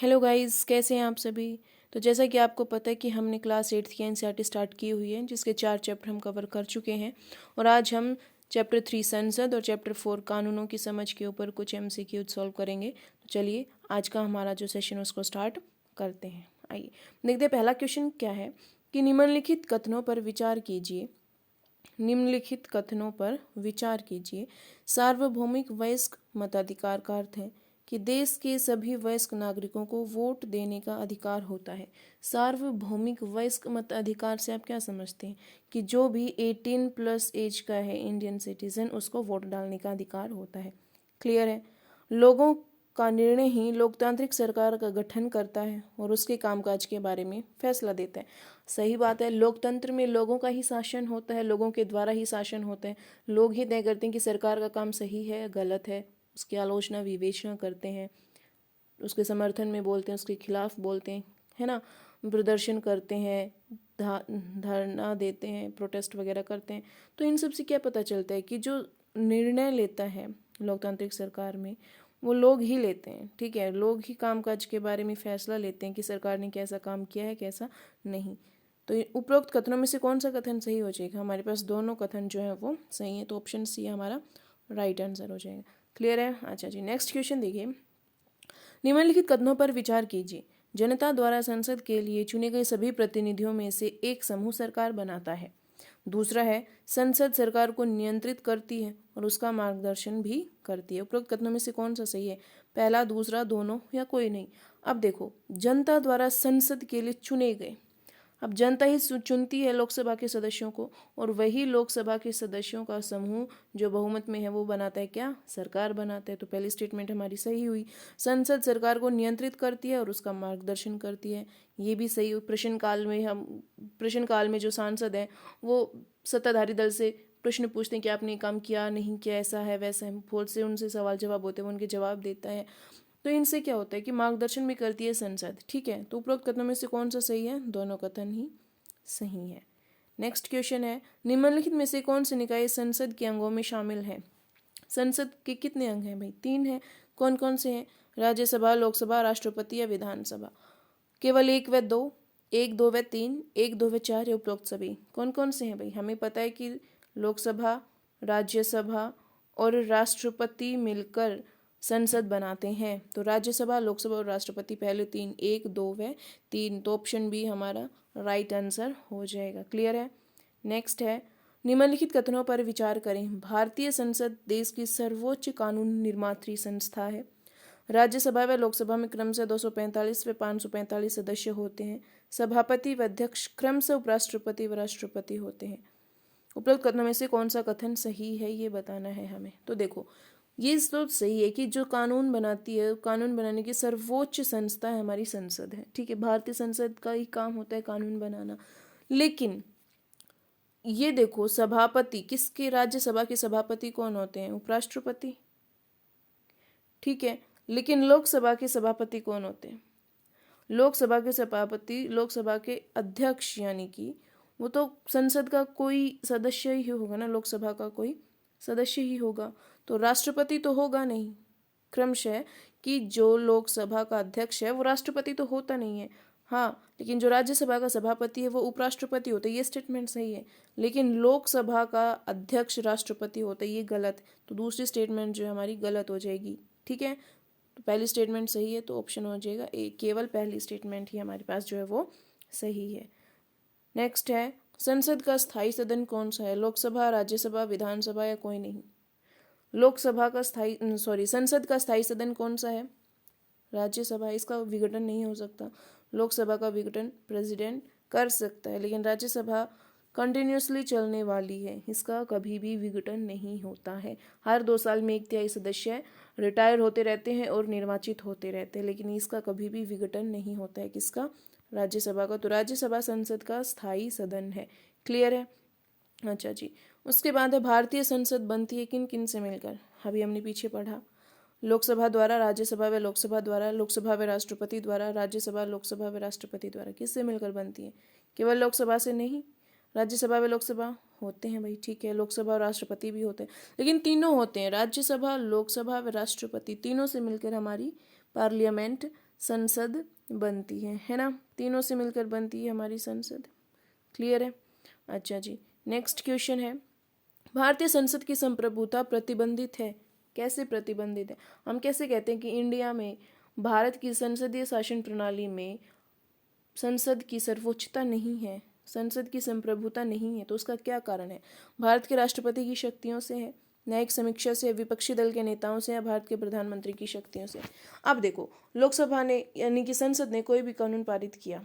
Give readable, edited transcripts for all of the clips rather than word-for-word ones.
Hello guys, कैसे हैं आप सभी। तो जैसा कि आपको पता है कि हमने क्लास 8th की एनसीईआरटी स्टार्ट की हुई है, जिसके 4 चैप्टर हम कवर कर चुके हैं। और आज हम चैप्टर 3 संसद और चैप्टर 4 कानूनों की समझ के ऊपर कुछ एमसीक्यू सॉल्व करेंगे। तो चलिए आज का हमारा जो सेशन है उसको स्टार्ट करते हैं। आइए देखते हैं पहला क्वेश्चन क्या है कि निम्नलिखित कथनों पर विचार कीजिए। निम्नलिखित कथनों पर विचार कीजिए। सार्वभौमिक वयस्क मताधिकार का अर्थ है कि देश के सभी वयस्क नागरिकों को वोट देने का अधिकार होता है। सार्वभौमिक वयस्क मताधिकार से आप क्या समझते हैं कि जो भी 18+ एज का है इंडियन सिटीजन, उसको वोट डालने का अधिकार होता है। क्लियर है। लोगों का निर्णय ही लोकतांत्रिक सरकार का गठन करता है और उसके कामकाज के बारे में फैसला देता है। सही बात है, लोकतंत्र में लोगों का ही शासन होता है, लोगों के द्वारा ही शासन होता है। लोग ही तय करते हैं कि सरकार का काम सही है गलत है, उसकी आलोचना विवेचना करते हैं, उसके समर्थन में बोलते हैं, उसके खिलाफ बोलते हैं, है ना। प्रदर्शन करते हैं, धरना देते हैं, प्रोटेस्ट वगैरह करते हैं। तो इन सब से क्या पता चलता है कि जो निर्णय लेता है लोकतांत्रिक सरकार में वो लोग ही लेते हैं। ठीक है, लोग ही कामकाज के बारे में फैसला लेते हैं कि सरकार ने कैसा काम किया है कैसा नहीं। तो उपरोक्त कथनों में से कौन सा कथन सही हो जाएगा। हमारे पास दोनों कथन जो है वो सही है, तो ऑप्शन सी हमारा राइट आंसर हो जाएगा। क्लियर है। अच्छा जी, नेक्स्ट क्वेश्चन देखिए। निम्नलिखित कथनों पर विचार कीजिए। जनता द्वारा संसद के लिए चुने गए सभी प्रतिनिधियों में से एक समूह सरकार बनाता है। दूसरा है संसद सरकार को नियंत्रित करती है और उसका मार्गदर्शन भी करती है। उपरोक्त कथनों में से कौन सा सही है, पहला, दूसरा, दोनों या कोई नहीं। अब देखो, जनता द्वारा संसद के लिए चुने गए, अब जनता ही चुनती है लोकसभा के सदस्यों को, और वही लोकसभा के सदस्यों का समूह जो बहुमत में है वो बनाता है क्या, सरकार बनाता है। तो पहली स्टेटमेंट हमारी सही हुई। संसद सरकार को नियंत्रित करती है और उसका मार्गदर्शन करती है, ये भी सही हुई। प्रश्नकाल में जो सांसद है वो सत्ताधारी दल से प्रश्न पूछते हैं कि आपने काम किया नहीं किया, ऐसा है वैसा है, बहुत से उनसे सवाल जवाब होते हैं, वो उनके जवाब देता है। तो इनसे क्या होता है कि मार्गदर्शन भी करती है संसद। ठीक है, तो उपरोक्त कथनों में से कौन सा सही है, दोनों कथन ही सही है। नेक्स्ट क्वेश्चन है, निम्नलिखित में से कौन से निकाय संसद के अंगों में शामिल है। संसद के कितने अंग हैं भाई, 3 हैं। कौन कौन से हैं, राज्यसभा, लोकसभा, राष्ट्रपति या विधानसभा। केवल 1 व 2, 1, 2 व 3, 1, 2 व 4 या उपरोक्त सभी। कौन कौन से हैं भाई, हमें पता है कि लोकसभा, राज्यसभा और राष्ट्रपति मिलकर संसद बनाते हैं। तो राज्यसभा, लोकसभा और राष्ट्रपति पहले 3, 1, 2 व 3। तो ऑप्शन बी हमारा राइट आंसर हो जाएगा। क्लियर है। नेक्स्ट है, निम्नलिखित कथनों पर विचार करें। भारतीय संसद देश की सर्वोच्च कानून निर्मात्री संस्था है। राज्यसभा व लोकसभा में क्रमशः 245 व 545 सदस्य होते हैं। सभापति व अध्यक्ष क्रमशः उपराष्ट्रपति व राष्ट्रपति होते हैं। उपरोक्त कथनों में से कौन सा कथन सही है ये बताना है हमें। तो देखो, ये तो सही है कि जो कानून बनाती है, कानून बनाने की सर्वोच्च संस्था है हमारी संसद है। ठीक है, भारतीय संसद का ही काम होता है कानून बनाना। लेकिन ये देखो, सभापति किसके, राज्यसभा के सभापति कौन होते हैं, उपराष्ट्रपति। ठीक है, लेकिन लोकसभा के सभापति कौन होते हैं, लोकसभा के सभापति, लोकसभा के अध्यक्ष, यानी कि वो तो संसद का कोई सदस्य ही होगा ना, लोकसभा का कोई सदस्य ही होगा। तो राष्ट्रपति तो होगा नहीं। क्रमशः कि जो लोकसभा का अध्यक्ष है वो राष्ट्रपति तो होता नहीं है। हाँ, लेकिन जो राज्यसभा का सभापति है वो उपराष्ट्रपति होता है, ये स्टेटमेंट सही है। लेकिन लोकसभा का अध्यक्ष राष्ट्रपति होता है, ये गलत है। तो दूसरी स्टेटमेंट जो है हमारी गलत हो जाएगी। ठीक है, तो पहली स्टेटमेंट सही है, तो ऑप्शन हो जाएगा ए, केवल पहली स्टेटमेंट ही हमारे पास जो है वो सही है। नेक्स्ट है, संसद का स्थायी सदन कौन सा है, लोकसभा, राज्यसभा, विधानसभा या कोई नहीं। लोकसभा का संसद का स्थायी सदन कौन सा है, राज्यसभा। इसका विघटन नहीं हो सकता। लोकसभा का विघटन प्रेसिडेंट कर सकता है, लेकिन राज्यसभा कंटिन्यूसली चलने वाली है, इसका कभी भी विघटन नहीं होता है। हर 2 साल में 1/3 सदस्य रिटायर होते रहते हैं और निर्वाचित होते रहते हैं, लेकिन इसका कभी भी विघटन नहीं होता है। किसका, राज्यसभा का। तो राज्यसभा संसद का स्थायी सदन है। क्लियर है। अच्छा जी, उसके बाद है, भारतीय संसद बनती है किन किन से मिलकर। अभी हमने पीछे पढ़ा, लोकसभा द्वारा, राज्यसभा व लोकसभा द्वारा, लोकसभा व राष्ट्रपति द्वारा, राज्यसभा, लोकसभा व राष्ट्रपति द्वारा। किससे मिलकर बनती है, केवल लोकसभा से नहीं, राज्यसभा व लोकसभा होते हैं भाई। ठीक है, लोकसभा और राष्ट्रपति भी होते हैं, लेकिन तीनों होते हैं, राज्यसभा, लोकसभा व राष्ट्रपति, तीनों से मिलकर हमारी पार्लियामेंट संसद बनती है ना। तीनों से मिलकर बनती है हमारी संसद। क्लियर है। अच्छा जी, नेक्स्ट क्वेश्चन है, भारतीय संसद की संप्रभुता प्रतिबंधित है। कैसे प्रतिबंधित है? हम कैसे कहते हैं कि इंडिया में भारत की संसदीय शासन प्रणाली में संसद की सर्वोच्चता नहीं है, संसद की संप्रभुता नहीं है? तो उसका क्या कारण है? भारत के राष्ट्रपति की शक्तियों से है, न्यायिक समीक्षा से, विपक्षी दल के नेताओं से, या भारत के प्रधानमंत्री की शक्तियों से? अब देखो, लोकसभा ने यानी कि संसद ने कोई भी कानून पारित किया,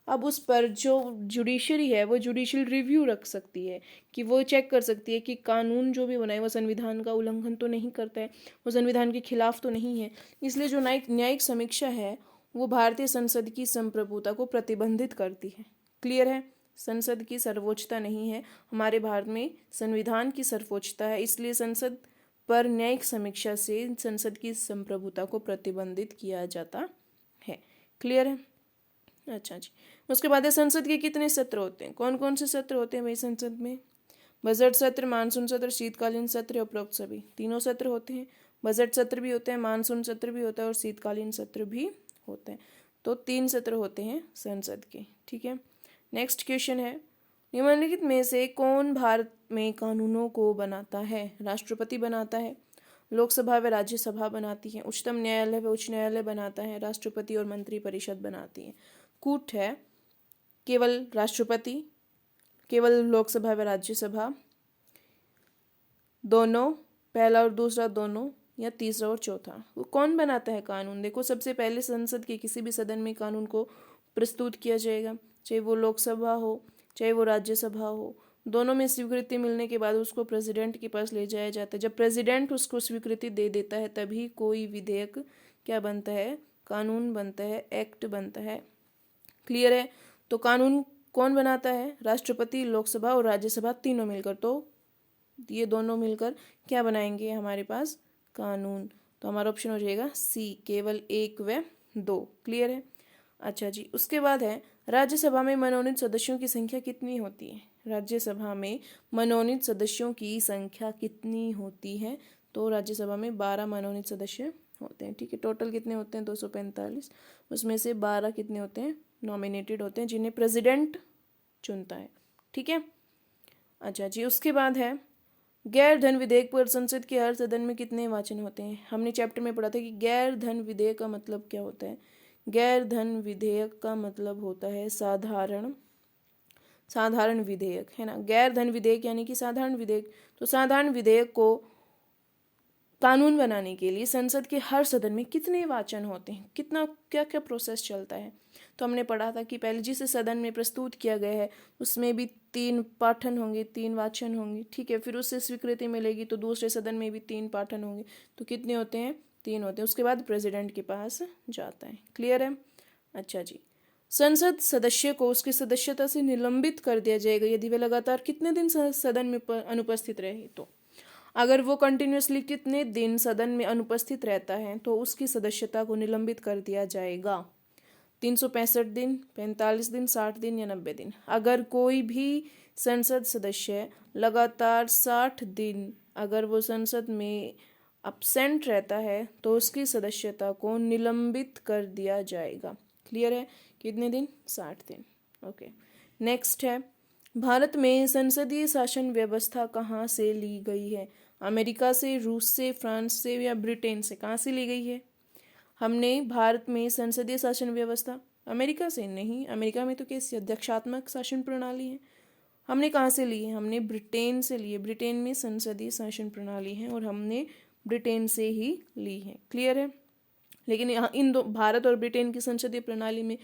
अब उस पर जो जुडिशरी है वो जुडिशियल रिव्यू रख सकती है कि वो चेक कर सकती है कि कानून जो भी बनाए वो संविधान का उल्लंघन तो नहीं करता है, वो संविधान के खिलाफ तो नहीं है। इसलिए जो न्यायिक समीक्षा है वो भारतीय संसद की संप्रभुता को प्रतिबंधित करती है। क्लियर है। संसद की सर्वोच्चता नहीं है, हमारे भारत में संविधान की सर्वोच्चता है, इसलिए संसद पर न्यायिक समीक्षा से संसद की संप्रभुता को प्रतिबंधित किया जाता है। क्लियर है। अच्छा जी, उसके बाद संसद के कितने सत्र होते हैं? कौन कौन से सत्र होते हैं भाई संसद में? बजट सत्र, मानसून सत्र, शीतकालीन सत्र, उपरोक्त सभी तीनों सत्र होते हैं। बजट सत्र भी होते हैं, मानसून सत्र भी होता है और शीतकालीन सत्र भी होते हैं। तो 3 सत्र होते हैं संसद के। ठीक है। नेक्स्ट क्वेश्चन है, निम्नलिखित में से कौन भारत में कानूनों को बनाता है? राष्ट्रपति बनाता है, लोकसभा व राज्यसभा बनाती है, उच्चतम न्यायालय व उच्च न्यायालय बनाता है, राष्ट्रपति और मंत्रिपरिषद बनाती है। कूट है, केवल राष्ट्रपति, केवल लोकसभा व राज्यसभा, दोनों, पहला और दूसरा दोनों, या तीसरा और चौथा। वो कौन बनाता है कानून? देखो, सबसे पहले संसद के किसी भी सदन में कानून को प्रस्तुत किया जाएगा, चाहे वो लोकसभा हो चाहे वो राज्यसभा हो, दोनों में स्वीकृति मिलने के बाद उसको प्रेसिडेंट के पास ले जाया जाता है। जब प्रेसिडेंट उसको स्वीकृति दे देता है तभी कोई विधेयक क्या बनता है? कानून बनता है, एक्ट बनता है। क्लियर है। तो कानून कौन बनाता है? राष्ट्रपति, लोकसभा और राज्यसभा तीनों मिलकर। तो ये दोनों मिलकर क्या बनाएंगे हमारे पास? कानून। तो हमारा ऑप्शन हो जाएगा सी, केवल 1 व 2। क्लियर है। अच्छा जी, उसके बाद है, राज्यसभा में मनोनीत सदस्यों की संख्या कितनी होती है? राज्यसभा में मनोनीत सदस्यों की संख्या कितनी होती है? तो राज्यसभा में 12 मनोनीत सदस्य होते हैं। ठीक है। टोटल कितने होते हैं? 245। उसमें से 12 कितने होते हैं? नॉमिनेटेड होते हैं, जिन्हें प्रेसिडेंट चुनता है। ठीक है। अच्छा जी, उसके बाद है, गैर धन विधेयक पर संसद के हर सदन में कितने वाचन होते हैं? हमने चैप्टर में पढ़ा था कि गैर धन विधेयक का मतलब क्या होता है। गैर धन विधेयक का मतलब होता है साधारण विधेयक, है ना। गैर धन विधेयक यानी कि साधारण विधेयक। तो साधारण विधेयक को कानून बनाने के लिए संसद के हर सदन में कितने वाचन होते हैं, कितना क्या क्या प्रोसेस चलता है? तो हमने पढ़ा था कि पहले जिस सदन में प्रस्तुत किया गया है उसमें भी 3 पाठन होंगे, 3 वाचन होंगे। ठीक है। फिर उससे स्वीकृति मिलेगी तो दूसरे सदन में भी 3 पाठन होंगे। तो कितने होते हैं? 3 होते हैं। उसके बाद प्रेसिडेंट के पास जाता है। क्लियर है। अच्छा जी, संसद सदस्य को उसकी सदस्यता से निलंबित कर दिया जाएगा यदि वे लगातार कितने दिन सदन में अनुपस्थित रहे। तो अगर वो कंटिन्यूसली कितने दिन सदन में अनुपस्थित रहता है तो उसकी सदस्यता को निलंबित कर दिया जाएगा। 365 दिन, 45 दिन, 60 दिन या 90 दिन। अगर कोई भी संसद सदस्य लगातार 60 दिन अगर वो संसद में अपसेंट रहता है तो उसकी सदस्यता को निलंबित कर दिया जाएगा। क्लियर है। कितने दिन? 60 दिन। ओके। नेक्स्ट है, भारत में संसदीय शासन व्यवस्था कहाँ से ली गई है? अमेरिका से, रूस से, फ्रांस से या ब्रिटेन से? कहाँ से ली गई है हमने भारत में संसदीय शासन व्यवस्था? अमेरिका से नहीं, अमेरिका में तो कैसी अध्यक्षात्मक शासन प्रणाली है। हमने कहाँ से ली है? हमने ब्रिटेन से ली है। ब्रिटेन में संसदीय शासन प्रणाली है और हमने ब्रिटेन से ही ली है। क्लियर है। लेकिन यहाँ इन दो, भारत और ब्रिटेन की संसदीय प्रणाली में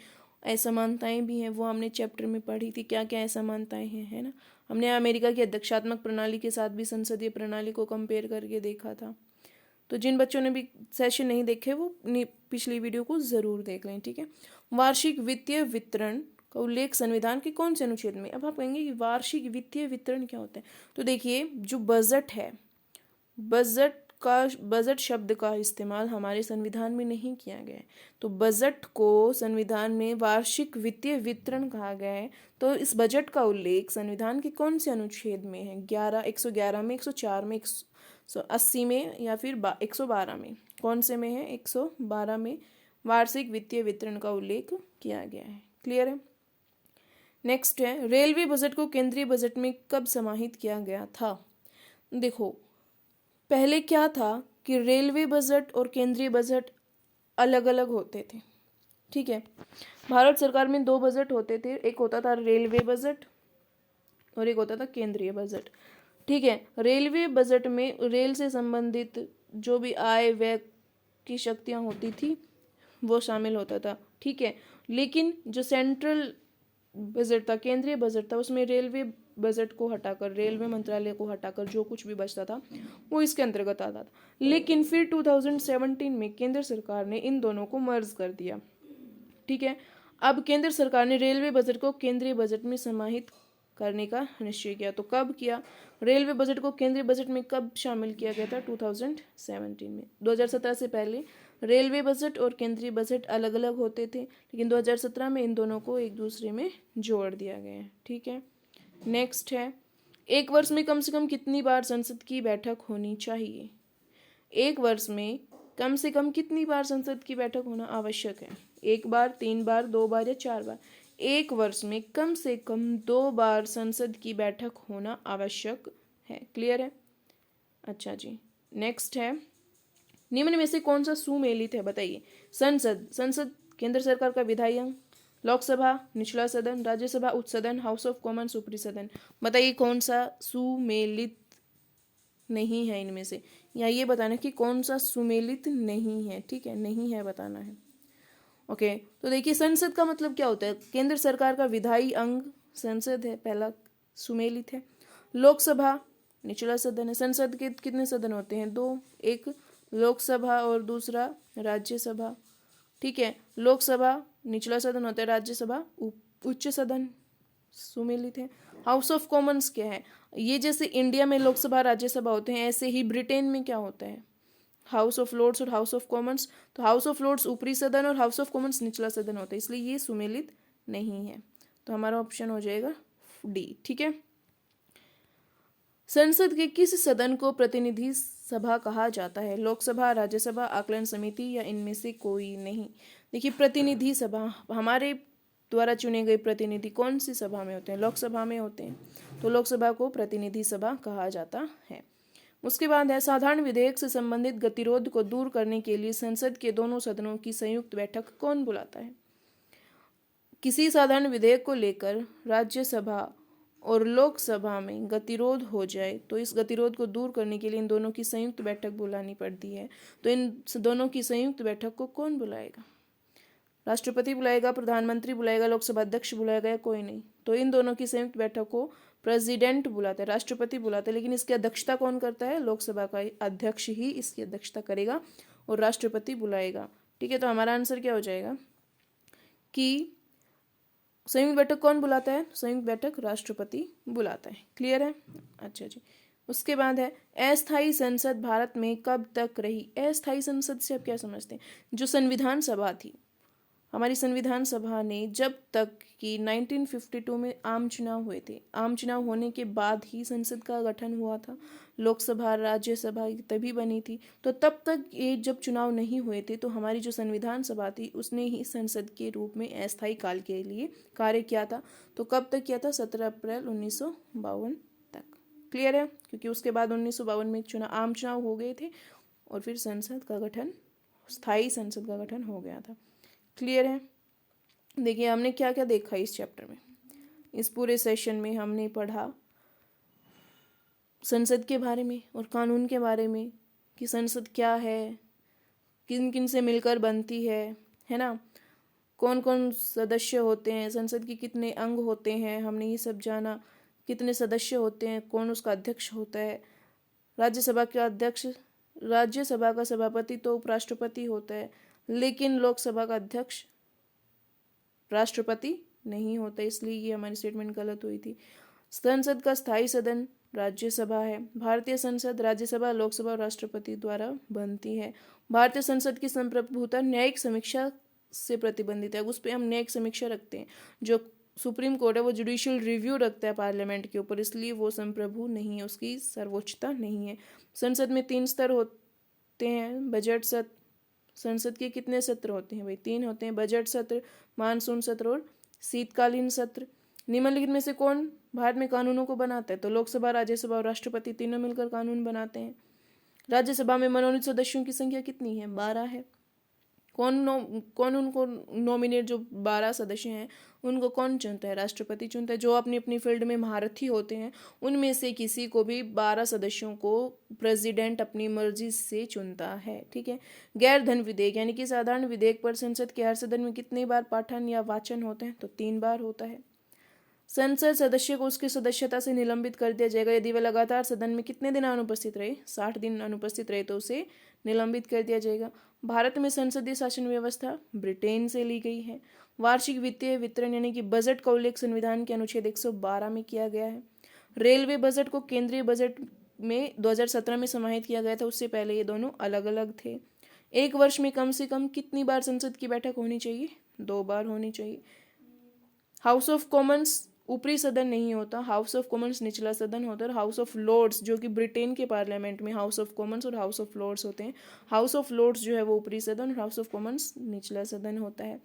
असमानताएं भी हैं, वो हमने चैप्टर में पढ़ी थी, क्या क्या असमानताएं हैं, है ना। हमने अमेरिका की अध्यक्षात्मक प्रणाली के साथ भी संसदीय प्रणाली को कंपेयर करके देखा था। तो जिन बच्चों ने भी सेशन नहीं देखे वो पिछली वीडियो को ज़रूर देख लें। ठीक है। वार्षिक वित्तीय वितरण का उल्लेख संविधान के कौन से अनुच्छेद में? अब आप कहेंगे कि वार्षिक वित्तीय वितरण क्या होता है। तो देखिए, जो बजट है, बजट शब्द का इस्तेमाल हमारे संविधान में नहीं किया गया है। तो बजट को संविधान में वार्षिक वित्तीय वितरण कहा गया है। तो इस बजट का उल्लेख संविधान के कौन से अनुच्छेद में है? 111 में, 104 में, 180 में या फिर 112 में? कौन से में है? 112 में वार्षिक वित्तीय वितरण का उल्लेख किया गया है। क्लियर है। नेक्स्ट है, रेलवे बजट को केंद्रीय बजट में कब समाहित किया गया था। देखो, पहले क्या था कि रेलवे बजट और केंद्रीय बजट अलग अलग होते थे। ठीक है, भारत सरकार में दो बजट होते थे, एक होता था रेलवे बजट और एक होता था केंद्रीय बजट। ठीक है, रेलवे बजट में रेल से संबंधित जो भी आय व्यय की शक्तियाँ होती थी वो शामिल होता था। ठीक है, लेकिन जो सेंट्रल बजट था, केंद्रीय बजट था, उसमें रेलवे बजट को हटाकर, रेलवे मंत्रालय को हटाकर जो कुछ भी बचता था वो इसके अंतर्गत आता था। लेकिन फिर 2017 में केंद्र सरकार ने इन दोनों को मर्ज कर दिया। ठीक है, अब केंद्र सरकार ने रेलवे बजट को केंद्रीय बजट में समाहित करने का निश्चय किया। तो कब किया? रेलवे बजट को केंद्रीय बजट में कब शामिल किया गया था? 2017 में। 2017 से पहले रेलवे बजट और केंद्रीय बजट अलग अलग होते थे, लेकिन 2017 में इन दोनों को एक दूसरे में जोड़ दिया गया है। ठीक है, नेक्स्ट है, एक वर्ष में कम से कम कितनी बार संसद की बैठक होनी चाहिए? एक वर्ष में कम से कम कितनी बार संसद की बैठक होना आवश्यक है? एक बार, 3 बार, 2 बार या 4 बार? एक वर्ष में कम से कम 2 बार संसद की बैठक होना आवश्यक है। क्लियर है? अच्छा जी, नेक्स्ट है, निम्न में से कौन सा सुमेलित है? बताइए। संसद केंद्र सरकार का विधायी अंग, लोकसभा निचला सदन, राज्यसभा उच्च सदन, हाउस ऑफ कॉमन्स ऊपरी सदन। बताइए कौन सा सुमेलित नहीं है इनमें से, या ये बताना कि कौन सा सुमेलित नहीं है। ठीक है, नहीं है बताना है। ओके, तो देखिए, संसद का मतलब क्या होता है? केंद्र सरकार का विधायी अंग संसद है, पहला सुमेलित है। लोकसभा निचला सदन है। संसद के कितने सदन होते हैं? 2, एक लोकसभा और दूसरा राज्यसभा। ठीक है, लोकसभा निचला सदन होता है, राज्यसभा उच्च सदन, सुमेलित है। हाउस ऑफ कॉमन्स क्या है? ये जैसे इंडिया में लोकसभा राज्यसभा होते हैं, ऐसे ही ब्रिटेन में क्या होता है? हाउस ऑफ लॉर्ड्स और हाउस ऑफ कॉमन्स। तो हाउस ऑफ लॉर्ड्स ऊपरी सदन और हाउस ऑफ कॉमन्स निचला सदन होता है, इसलिए ये सुमेलित नहीं है। तो हमारा ऑप्शन हो जाएगा डी। ठीक है, संसद के किस सदन को प्रतिनिधि सभा कहा जाता है? लोकसभा, राज्यसभा, आकलन समिति या इनमें से कोई नहीं? देखिए, प्रतिनिधि सभा, हमारे द्वारा चुने गए प्रतिनिधि कौन सी सभा में होते हैं? लोकसभा में होते हैं, तो लोकसभा को प्रतिनिधि सभा कहा जाता है। उसके बाद है, साधारण विधेयक से संबंधित गतिरोध को दूर करने के लिए संसद के दोनों सदनों की संयुक्त बैठक कौन बुलाता है? किसी साधारण विधेयक को लेकर राज्यसभा और लोकसभा में गतिरोध हो जाए तो इस गतिरोध को दूर करने के लिए इन दोनों की संयुक्त बैठक बुलानी पड़ती है। तो इन दोनों की संयुक्त बैठक को कौन बुलाएगा? राष्ट्रपति बुलाएगा, प्रधानमंत्री बुलाएगा, लोकसभा अध्यक्ष बुलाएगा या कोई नहीं? तो इन दोनों की संयुक्त बैठक को प्रेसिडेंट बुलाता है, राष्ट्रपति बुलाता है, लेकिन इसकी अध्यक्षता कौन करता है? लोकसभा का अध्यक्ष ही इसकी अध्यक्षता करेगा और राष्ट्रपति बुलाएगा। ठीक है, तो हमारा आंसर क्या हो जाएगा कि संयुक्त बैठक कौन बुलाता है? संयुक्त बैठक राष्ट्रपति बुलाता है। क्लियर है? अच्छा जी, उसके बाद है, अस्थायी संसद भारत में कब तक रही? अस्थायी संसद से आप क्या समझते हैं? जो संविधान सभा थी, हमारी संविधान सभा ने जब तक कि 1952 में आम चुनाव हुए थे, आम चुनाव होने के बाद ही संसद का गठन हुआ था, लोकसभा राज्यसभा तभी बनी थी। तो तब तक ये जब चुनाव नहीं हुए थे तो हमारी जो संविधान सभा थी उसने ही संसद के रूप में अस्थायी काल के लिए कार्य किया था। तो कब तक किया था? 17 अप्रैल 1952 तक। क्लियर है? क्योंकि उसके बाद 1952 में आम चुनाव हो गए थे और फिर संसद का गठन, स्थायी संसद का गठन हो गया था। क्लियर है? देखिए, हमने क्या क्या देखा इस चैप्टर में। इस पूरे सेशन में हमने पढ़ा संसद के बारे में और कानून के बारे में कि संसद क्या है, किन किन से मिलकर बनती है ना, कौन कौन सदस्य होते हैं, संसद के कितने अंग होते हैं, हमने ये सब जाना। कितने सदस्य होते हैं, कौन उसका अध्यक्ष होता है, राज्यसभा का अध्यक्ष, राज्यसभा का सभापति तो उपराष्ट्रपति होता है, लेकिन लोकसभा का अध्यक्ष राष्ट्रपति नहीं होता, इसलिए ये हमारी स्टेटमेंट गलत हुई थी। संसद का स्थायी सदन राज्यसभा है। भारतीय संसद राज्यसभा, लोकसभा और राष्ट्रपति द्वारा बनती है। भारतीय संसद की संप्रभुता न्यायिक समीक्षा से प्रतिबंधित है, उस पर हम न्यायिक समीक्षा रखते हैं। जो सुप्रीम कोर्ट है वो जुडिशियल रिव्यू रखता है पार्लियामेंट के ऊपर, इसलिए वो संप्रभु नहीं है, उसकी सर्वोच्चता नहीं है। संसद में 3 स्तर होते हैं, बजट सत्र, संसद के कितने सत्र होते हैं भाई? 3 होते हैं, बजट सत्र, मानसून सत्र और शीतकालीन सत्र। निम्नलिखित में से कौन भारत में कानूनों को बनाता है? तो लोकसभा, राज्यसभा और राष्ट्रपति तीनों मिलकर कानून बनाते हैं। राज्यसभा में मनोनीत सदस्यों की संख्या कितनी है? 12 है। कौन उनको नॉमिनेट, जो 12 सदस्य हैं उनको कौन चुनता है? राष्ट्रपति चुनता है। जो अपनी अपनी फील्ड में महारथी होते हैं उनमें से किसी को भी 12 सदस्यों को प्रेसिडेंट अपनी मर्जी से चुनता है। ठीक है। गैर धन विधेयक यानी कि साधारण विधेयक पर संसद के हर सदन में कितनी बार पाठन या वाचन होते हैं? तो 3 बार होता है। संसद सदस्य को उसकी सदस्यता से निलंबित कर दिया जाएगा यदि वह लगातार सदन में कितने दिन अनुपस्थित रहे? 60 दिन अनुपस्थित रहे तो उसे निलंबित कर दिया जाएगा। भारत में संसदीय शासन व्यवस्था ब्रिटेन से ली गई है। वार्षिक वित्तीय वितरण यानी कि बजट का उल्लेख संविधान के अनुच्छेद 112 में किया गया है। रेलवे बजट को केंद्रीय बजट में 2017 में समाहित किया गया था, उससे पहले ये दोनों अलग अलग थे। एक वर्ष में कम से कम कितनी बार संसद की बैठक होनी चाहिए? 2 बार होनी चाहिए। हाउस ऑफ कॉमन्स ऊपरी सदन नहीं होता, हाउस ऑफ कॉमन्स निचला सदन होता है। और हाउस ऑफ लॉर्ड्स जो कि ब्रिटेन के पार्लियामेंट में हाउस ऑफ कॉमन्स और हाउस ऑफ लॉर्ड्स होते हैं। हाउस ऑफ लॉर्ड्स जो है वो ऊपरी सदन और हाउस ऑफ कॉमन्स निचला सदन होता है।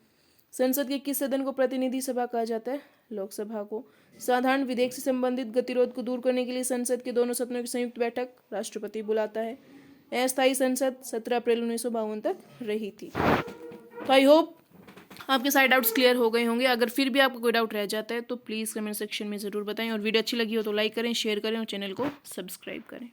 संसद के किस सदन को प्रतिनिधि सभा कहा जाता है? लोकसभा को। साधारण विधेयक से संबंधित गतिरोध को दूर करने के लिए संसद के दोनों सदनों की संयुक्त बैठक राष्ट्रपति बुलाता है। अस्थायी संसद 17 अप्रैल 1952 तक रही थी। तो आई होप आपके सारे डाउट्स क्लियर हो गए होंगे। अगर फिर भी आपको कोई डाउट रह जाता है तो प्लीज़ कमेंट सेक्शन में ज़रूर बताएं, और वीडियो अच्छी लगी हो तो लाइक करें, शेयर करें और चैनल को सब्सक्राइब करें।